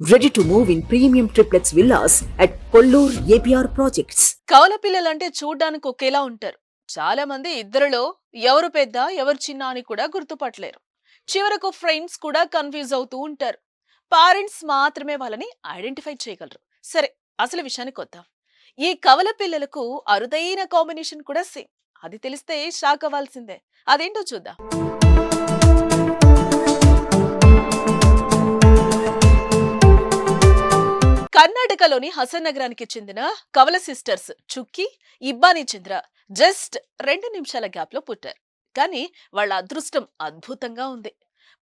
Ready to move in premium triplex villas at Kollur APR Projects. కవల పిల్లలంటే చూడ్డానికి ఒకేలా ఉంటారు. చాలా మంది ఇద్దరిలో ఎవరు పెద్ద ఎవరు చిన్న అని కూడా గుర్తుపట్టలేరు. చివరకు ఫ్రెండ్స్ కూడా కన్ఫ్యూజ్ అవుతూ ఉంటారు. పేరెంట్స్ మాత్రమే వాళ్ళని ఐడెంటిఫై చేయగలరు. సరే, అసలు విషయానికి వద్దాం. ఈ కవల పిల్లలకు అరుదైన కాంబినేషన్ కూడా సేమ్. అది తెలిస్తే షాక్ అవ్వాల్సిందే. అదేంటో చూద్దాం. కర్ణాటకలోని హసన్ నగరానికి చెందిన కవల సిస్టర్స్ చుక్కి, ఇబ్బాని చంద్ర జస్ట్ 2 నిమిషాల గ్యాప్ లో పుట్టారు. కానీ వాళ్ళ అదృష్టం అద్భుతంగా ఉంది.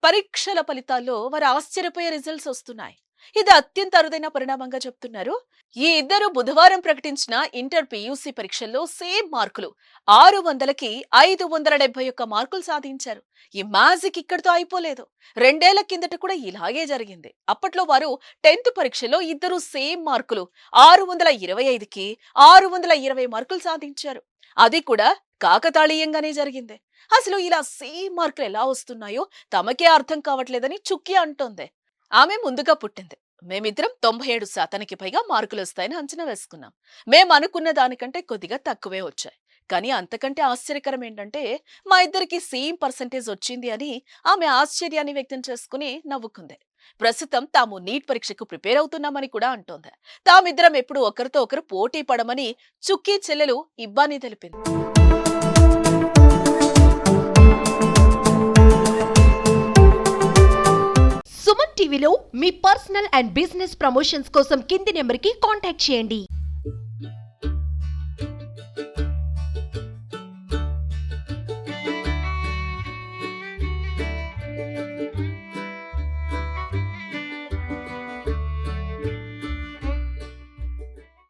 పరీక్షల ఫలితాల్లో వారు ఆశ్చర్యపోయే రిజల్ట్స్ వస్తున్నాయి. ఇది అత్యంత అరుదైన పరిణామంగా చెప్తున్నారు. ఈ ఇద్దరు బుధవారం ప్రకటించిన ఇంటర్ పియూసీ పరీక్షల్లో సేమ్ మార్కులు 600కి 571 మార్కులు సాధించారు. ఈ మ్యాజిక్ ఇక్కడితో అయిపోలేదు. 2 ఏళ్ల కిందట కూడా ఇలాగే జరిగింది. అప్పట్లో వారు 10th పరీక్షలో ఇద్దరు సేమ్ మార్కులు 625కి 620 మార్కులు సాధించారు. అది కూడా కాకతాళీయంగానే జరిగింది. అసలు ఇలా సేమ్ మార్కులు ఎలా వస్తున్నాయో తమకే అర్థం కావట్లేదని చుక్కి అంటోంది. ఆమె ముందుగా పుట్టింది. మేమిద్దరం 97% పైగా మార్కులు వస్తాయని అంచనా వేసుకున్నాం. మేము అనుకున్న దానికంటే కొద్దిగా తక్కువే వచ్చాయి. కానీ అంతకంటే ఆశ్చర్యకరం ఏంటంటే మా ఇద్దరికి సేమ్ పర్సెంటేజ్ వచ్చింది అని ఆమె ఆశ్చర్యాన్ని వ్యక్తం చేసుకుని నవ్వుకుంది. ప్రస్తుతం తాము నీట్ పరీక్షకు ప్రిపేర్ అవుతున్నామని కూడా అంటోంది. తామిద్దరం ఎప్పుడు ఒకరితో ఒకరు పోటీ పడమని చుక్కీ చెల్లెలు ఇబ్బాని తెలిపింది. సుమన్ టీవీలో మీ పర్సనల్ అండ్ బిజినెస్ ప్రమోషన్స్ కోసం కింది నెంబర్కి కాంటాక్ట్ చేయండి.